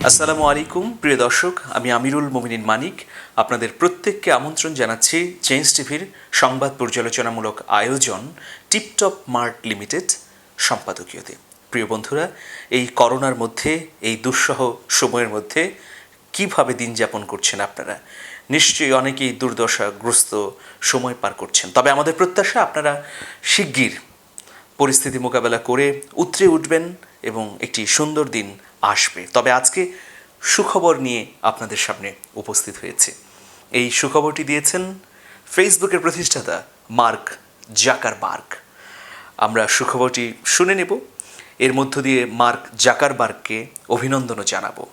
আসসালামু আলাইকুম প্রিয় দর্শক, আমি আমিরুল মোমিনিন মানিক আপনাদের প্রত্যেককে আমন্ত্রণ জানাচ্ছি চেঞ্জ টিভির সংবাদ পর্যালোচনামূলক আয়োজন টিপটপ মার্ট লিমিটেড সম্পাদকীয়তে। প্রিয় বন্ধুরা, এই করোনার মধ্যে, এই দুঃসহ সময়ের মধ্যে কিভাবে দিন যাপন করছেন আপনারা? নিশ্চয়ই অনেকেই দুর্দশাগ্রস্ত সময় পার করছেন। তবে আমাদের প্রত্যাশা আপনারা শিগগির পরিস্থিতি মোকাবেলা করে উতরে উঠবেন এবং একটি সুন্দর দিন আসবে। তবে আজকে সুখবর নিয়ে আপনাদের সামনে উপস্থিত হয়েছে। এই সুখবরটি দিয়েছেন ফেসবুকের প্রতিষ্ঠাতা মার্ক জাকারবার্গ। আমরা সুখবরটি শুনে নেব, এর মধ্য দিয়ে মার্ক জাকারবার্গকে অভিনন্দনও জানাবো।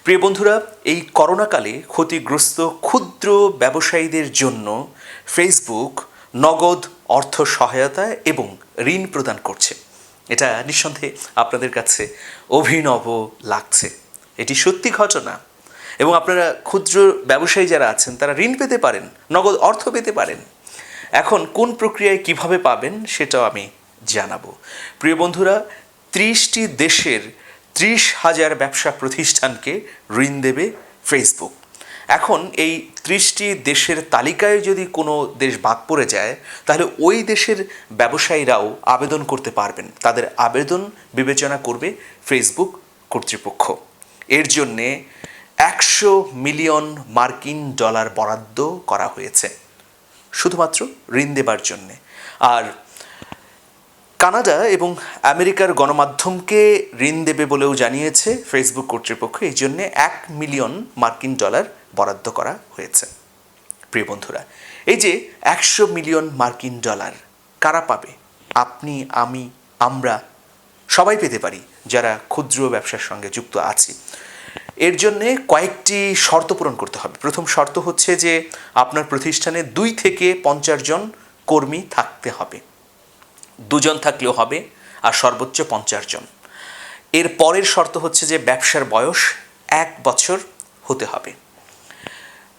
প্রিয় বন্ধুরা, এই করোনাকালে ক্ষতিগ্রস্ত ক্ষুদ্র ব্যবসায়ীদের জন্য ফেসবুক নগদ অর্থ সহায়তা এবং ঋণ প্রদান করছে। এটা নিঃসন্দেহে আপনাদের কাছে অভিনব লাগছে। এটি সত্যি ঘটনা এবং আপনারা ক্ষুদ্র ব্যবসায়ী যারা আছেন তারা ঋণ পেতে পারেন, নগদ অর্থ পেতে পারেন। এখন কোন প্রক্রিয়ায় কিভাবে পাবেন সেটাও আমি জানাবো। প্রিয় বন্ধুরা, 30টি দেশের 30,000 ব্যবসা প্রতিষ্ঠানকে ঋণ দেবে ফেসবুক। এখন এই 30টি দেশের তালিকায় যদি কোনো দেশ বাদ পড়ে যায় তাহলে ওই দেশের ব্যবসায়ীরাও আবেদন করতে পারবেন। তাদের আবেদন বিবেচনা করবে ফেসবুক কর্তৃপক্ষ। এর জন্যে $100 মিলিয়ন বরাদ্দ করা হয়েছে শুধুমাত্র ঋণ দেবার জন্যে। আর কানাডা এবং আমেরিকার গণমাধ্যমকে ঋণ দেবে বলেও জানিয়েছে ফেসবুক কর্তৃপক্ষ। এই জন্যে $1 মিলিয়ন বরাদ্দ করা হয়েছে। প্রিয় বন্ধুরা, এই যে $100 মিলিয়ন কারা পাবে? আপনি, আমি, আমরা সবাই পেতে পারি যারা ক্ষুদ্র ব্যবসার সঙ্গে যুক্ত আছি। এর জন্যে কয়েকটি শর্ত পূরণ করতে হবে। প্রথম শর্ত হচ্ছে যে আপনার প্রতিষ্ঠানে 2 থেকে 50 জন কর্মী থাকতে হবে। 2 জন থাকলেও হবে, আর সর্বোচ্চ 50 জন। এর পরের শর্ত হচ্ছে যে ব্যবসার বয়স 1 বছর হতে হবে।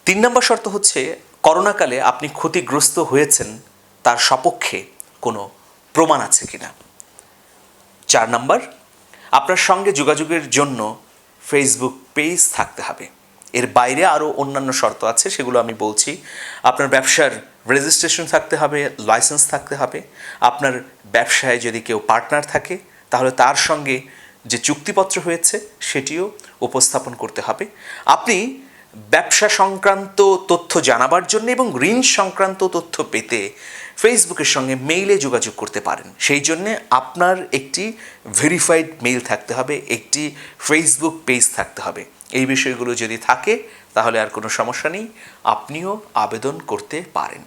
3 নম্বর শর্ত হচ্ছে করোনাকালে আপনি ক্ষতিগ্রস্ত হয়েছেন তার সপক্ষে কোনো প্রমাণ আছে কিনা। 4 নম্বর, আপনার সঙ্গে যোগাযোগের জন্য ফেসবুক পেজ থাকতে হবে। এর বাইরে আরও অন্যান্য শর্ত আছে, সেগুলো আমি বলছি। আপনার ব্যবসার রেজিস্ট্রেশন থাকতে হবে, লাইসেন্স থাকতে হবে। আপনার ব্যবসায় যদি কেউ পার্টনার থাকে তাহলে তার সঙ্গে যে চুক্তিপত্র হয়েছে সেটিও উপস্থাপন করতে হবে। আপনি ব্যবসা সংক্রান্ত তথ্য জানাবার জন্য এবং ঋণ সংক্রান্ত তথ্য পেতে ফেসবুকের সঙ্গে মেইলে যোগাযোগ করতে পারেন। সেই জন্যে আপনার একটি ভেরিফাইড মেইল থাকতে হবে, একটি ফেসবুক পেজ থাকতে হবে। এই বিষয়গুলো যদি থাকে তাহলে আর কোনো সমস্যা নেই, আপনিও আবেদন করতে পারেন।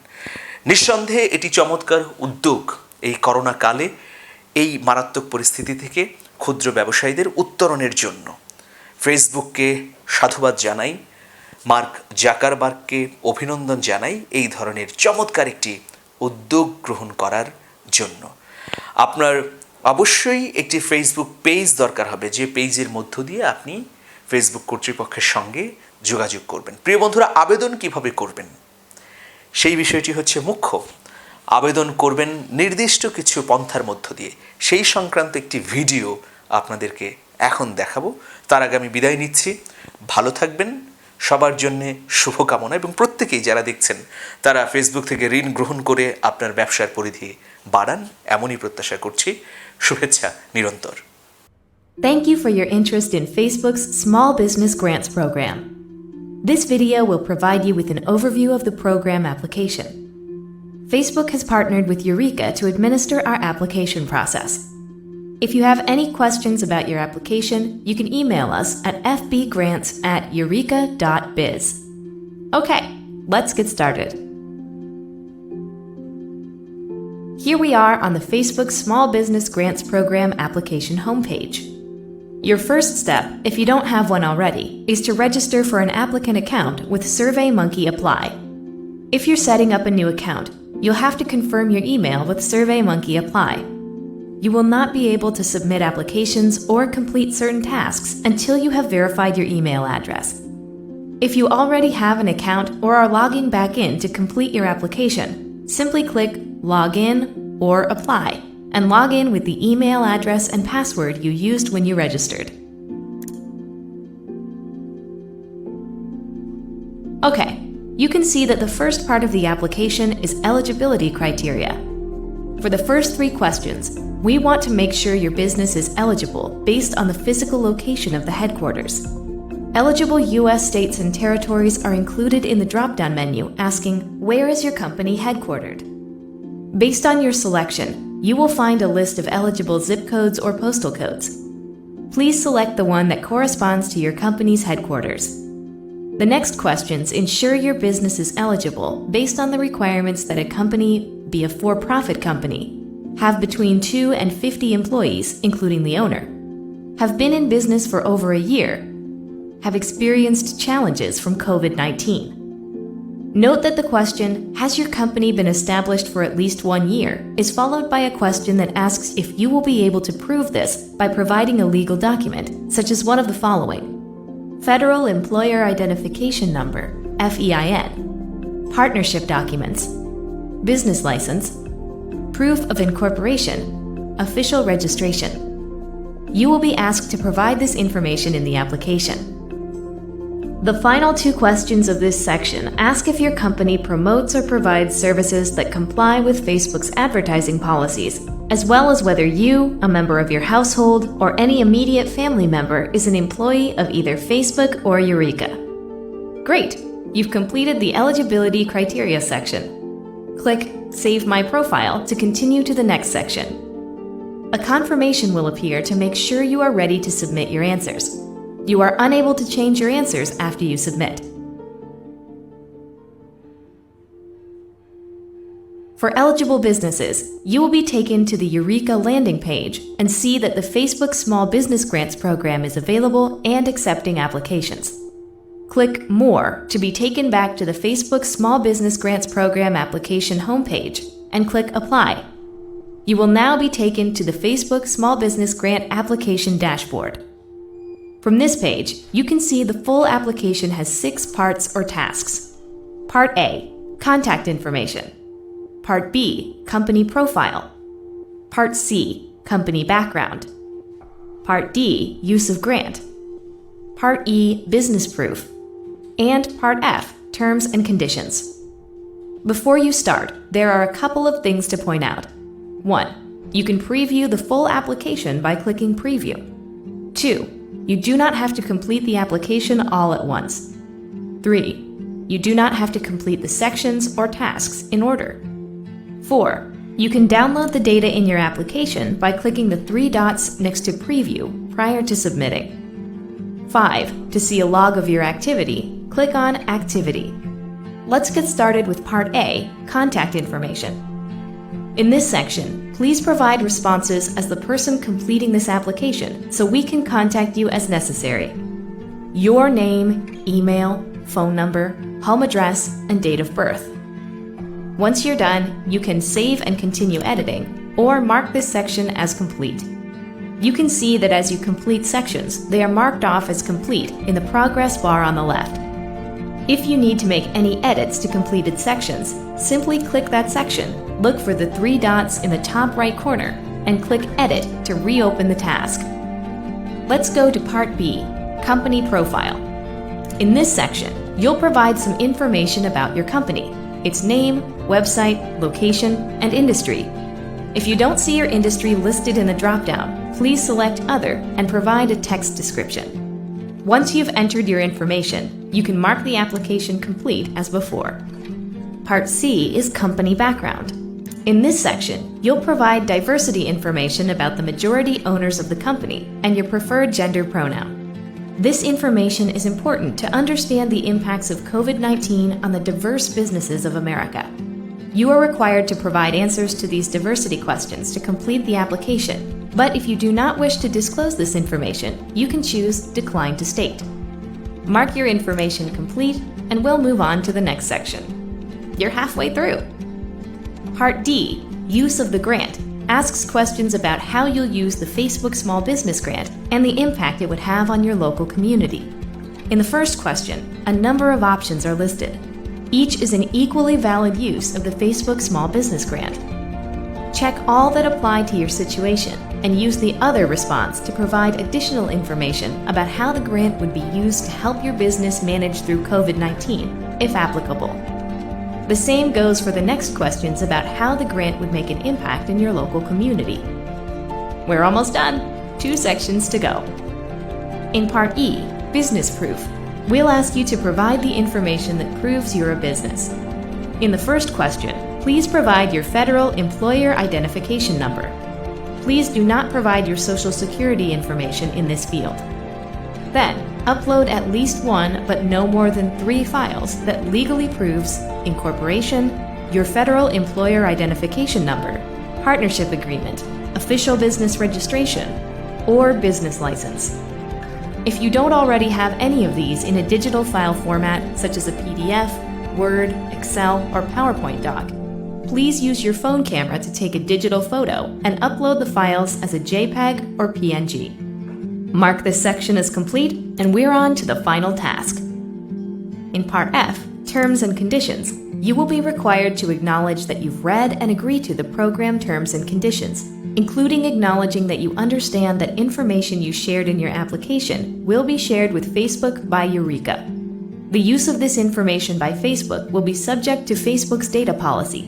নিঃসন্দেহে এটি চমৎকার উদ্যোগ এই করোনাকালে এই মারাত্মক পরিস্থিতি থেকে ক্ষুদ্র ব্যবসায়ীদের উত্তরণের জন্য। ফেসবুককে সাধুবাদ জানাই, মার্ক জাকারবার্গকে অভিনন্দন জানাই এই ধরনের চমৎকার একটি উদ্যোগ গ্রহণ করার জন্য। আপনার অবশ্যই একটি ফেসবুক পেজ দরকার হবে, যে পেজের মধ্য দিয়ে আপনি ফেসবুক কর্তৃপক্ষের সঙ্গে যোগাযোগ করবেন। প্রিয় বন্ধুরা, আবেদন কিভাবে করবেন সেই বিষয়টি হচ্ছে মুখ্য। আবেদন করবেন নির্দিষ্ট কিছু পন্থার মধ্য দিয়ে। সেই সংক্রান্ত একটি ভিডিও আপনাদেরকে এখন দেখাবো। তার আগে আমি বিদায় নিচ্ছি। ভালো থাকবেন, সবার জন্যে শুভকামনা, এবং প্রত্যেকেই যারা দেখছেন তারা ফেসবুক থেকে ঋণ গ্রহণ করে আপনার ব্যবসার পরিধি বাড়ান, এমনই প্রত্যাশা করছি। শুভেচ্ছা নিরন্তর। Thank you for your interest in Facebook's Small Business Grants program. This video will provide you with an overview of the program application. Facebook has partnered with Eureka to administer our application process. If you have any questions about your application, you can email us at fbgrants@eureka.biz. Okay, let's get started. Here we are on the Facebook Small Business Grants Program application homepage. Your first step, if you don't have one already, is to register for an applicant account with SurveyMonkey Apply. If you're setting up a new account, you'll have to confirm your email with SurveyMonkey Apply. You will not be able to submit applications or complete certain tasks until you have verified your email address. If you already have an account or are logging back in to complete your application, simply click Log In or Apply and log in with the email address and password you used when you registered. Okay, you can see that the first part of the application is eligibility criteria. For the first 3 questions, we want to make sure your business is eligible based on the physical location of the headquarters. Eligible U.S. states and territories are included in the drop-down menu asking, where is your company headquartered? Based on your selection, you will find a list of eligible zip codes or postal codes. Please select the one that corresponds to your company's headquarters. The next questions ensure your business is eligible based on the requirements that a company be a for-profit company, have between 2 and 50 employees, including the owner, have been in business for over a year, have experienced challenges from COVID-19. Note that the question, has your company been established for at least 1 year, is followed by a question that asks if you will be able to prove this by providing a legal document, such as one of the following: Federal Employer Identification Number, FEIN, partnership documents, business license, proof of incorporation, official registration. You will be asked to provide this information in the application. The final 2 questions of this section ask if your company promotes or provides services that comply with Facebook's advertising policies, as well as whether you, a member of your household, or any immediate family member is an employee of either Facebook or Eureka. Great! You've completed the eligibility criteria section. Click Save My Profile to continue to the next section. A confirmation will appear to make sure you are ready to submit your answers. You are unable to change your answers after you submit. For eligible businesses, you will be taken to the Eureka landing page and see that the Facebook Small Business Grants program is available and accepting applications. Click More to be taken back to the Facebook Small Business Grants program application homepage and click Apply. You will now be taken to the Facebook Small Business Grant application dashboard. From this page, you can see the full application has 6 parts or tasks. Part A, contact information. Part B, company profile. Part C, company background. Part D, use of grant. Part E, business proof. And Part F, terms and conditions. Before you start, there are a couple of things to point out. 1. You can preview the full application by clicking Preview. 2. You do not have to complete the application all at once. 3. You do not have to complete the sections or tasks in order. 4. You can download the data in your application by clicking the 3 dots next to Preview prior to submitting. 5. To see a log of your activity, click on Activity. Let's get started with Part A, contact information. In this section, please provide responses as the person completing this application so we can contact you as necessary. Your name, email, phone number, home address, and date of birth. Once you're done, you can save and continue editing, or mark this section as complete. You can see that as you complete sections, they are marked off as complete in the progress bar on the left. If you need to make any edits to completed sections, simply click that section, look for the 3 dots in the top right corner, and click Edit to reopen the task. Let's go to Part B, Company Profile. In this section, you'll provide some information about your company, its name, website, location, and industry. If you don't see your industry listed in the drop-down, please select Other and provide a text description. Once you've entered your information, you can mark the application complete as before. Part C is Company Background. In this section, you'll provide diversity information about the majority owners of the company and your preferred gender pronoun. This information is important to understand the impacts of COVID-19 on the diverse businesses of America. You are required to provide answers to these diversity questions to complete the application, but if you do not wish to disclose this information, you can choose Decline to State. Mark your information complete, and we'll move on to the next section. You're halfway through. Part D, Use of the Grant, asks questions about how you'll use the Facebook Small Business Grant and the impact it would have on your local community. In the first question, a number of options are listed. Each is an equally valid use of the Facebook Small Business Grant. Check all that apply to your situation and use the Other response to provide additional information about how the grant would be used to help your business manage through COVID-19 if applicable. The same goes for the next questions about how the grant would make an impact in your local community. We're almost done. 2 sections to go. In Part E, Business Proof, we'll ask you to provide the information that proves you're a business. In the first question, please provide your federal employer identification number. Please do not provide your social security information in this field. Then, upload at least 1 but no more than 3 files that legally proves incorporation, your federal employer identification number, partnership agreement, official business registration, or business license. If you don't already have any of these in a digital file format such as a PDF, Word, Excel, or PowerPoint doc, please use your phone camera to take a digital photo and upload the files as a JPEG or PNG. Mark this section as complete, and we're on to the final task. In Part F, Terms and Conditions, you will be required to acknowledge that you've read and agree to the program terms and conditions, including acknowledging that you understand that information you shared in your application will be shared with Facebook by Eureka. The use of this information by Facebook will be subject to Facebook's data policy.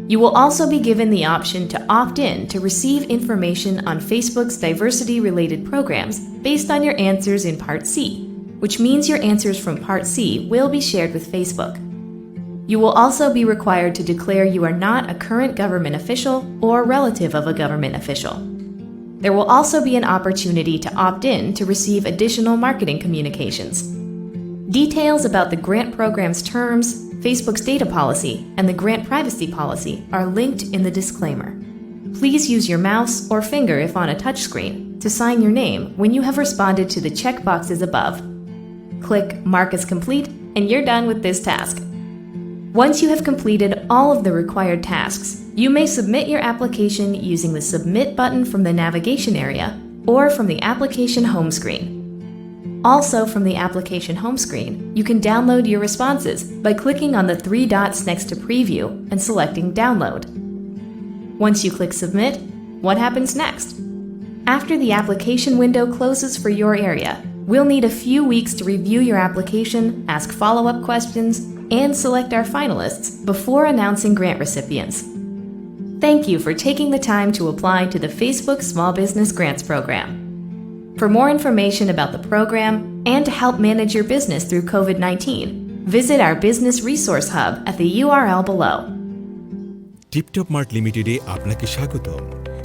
You will also be given the option to opt in to receive information on Facebook's diversity-related programs based on your answers in Part C, which means your answers from Part C will be shared with Facebook. You will also be required to declare you are not a current government official or relative of a government official. There will also be an opportunity to opt in to receive additional marketing communications. Details about the grant program's terms, Facebook's data policy, and the grant privacy policy are linked in the disclaimer. Please use your mouse or finger if on a touchscreen to sign your name when you have responded to the checkboxes above. Click Mark as Complete, and you're done with this task. Once you have completed all of the required tasks, you may submit your application using the Submit button from the navigation area or from the application home screen. Also from the application home screen, you can download your responses by clicking on the 3 dots next to Preview and selecting Download. Once you click Submit, what happens next? After the application window closes for your area, we'll need a few weeks to review your application, ask follow-up questions, and select our finalists before announcing grant recipients. Thank you for taking the time to apply to the Facebook Small Business Grants Program. For more information about the program and to help manage your business through COVID-19, visit our Business Resource Hub at the URL below. TipTop Mart Ltd আপনাকে স্বাগতম।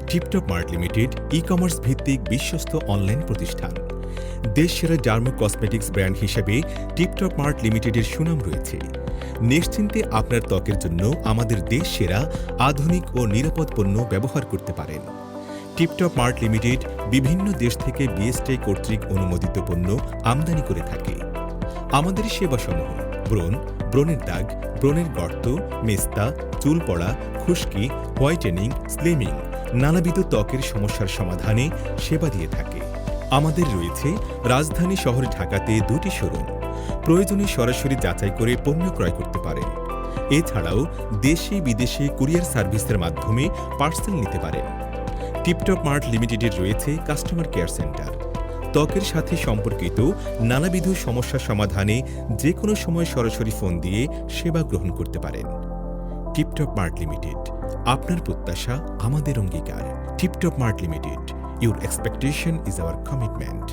TipTop Mart Ltd e-commerce ভিত্তিক বিশ্বস্ত online প্রতিষ্ঠান। দেশসেরা ডার্মো cosmetics brand হিসেবে TipTop Mart Ltd-এর সুনাম রয়েছে। নিশ্চিন্তে আপনার ত্বকের জন্য আমাদের দেশসেরা আধুনিক ও নিরাপদ পণ্য ব্যবহার করতে পারেন। TipTop Mart Ltd বিভিন্ন দেশ থেকে BSTI কর্তৃক অনুমোদিত পণ্য আমদানি করে থাকে। আমাদের সেবাসমূহ ব্রণ, ব্রণের দাগ, ব্রণের গর্ত, মেস্তা, চুল পড়া, খুশকি, হোয়াইটেনিং, স্লিমিং, নানাবিধ ত্বকের সমস্যার সমাধানে সেবা দিয়ে থাকে। আমাদের রয়েছে রাজধানী শহর ঢাকাতে 2টি শোরুম। প্রয়োজনে সরাসরি যাচাই করে পণ্য ক্রয় করতে পারেন। এছাড়াও দেশে বিদেশে কুরিয়ার সার্ভিসের মাধ্যমে পার্সেল নিতে পারেন। TipTop Mart Ltd-এর রয়েছে কাস্টমার কেয়ার সেন্টার। ত্বকের সাথে সম্পর্কিত নানাবিধ সমস্যা সমাধানে যে কোনো সময় সরাসরি ফোন দিয়ে সেবা গ্রহণ করতে পারেন। TipTop Mart Ltd, আপনার প্রত্যাশা আমাদের অঙ্গীকার। TipTop Mart Ltd, your expectation is our commitment.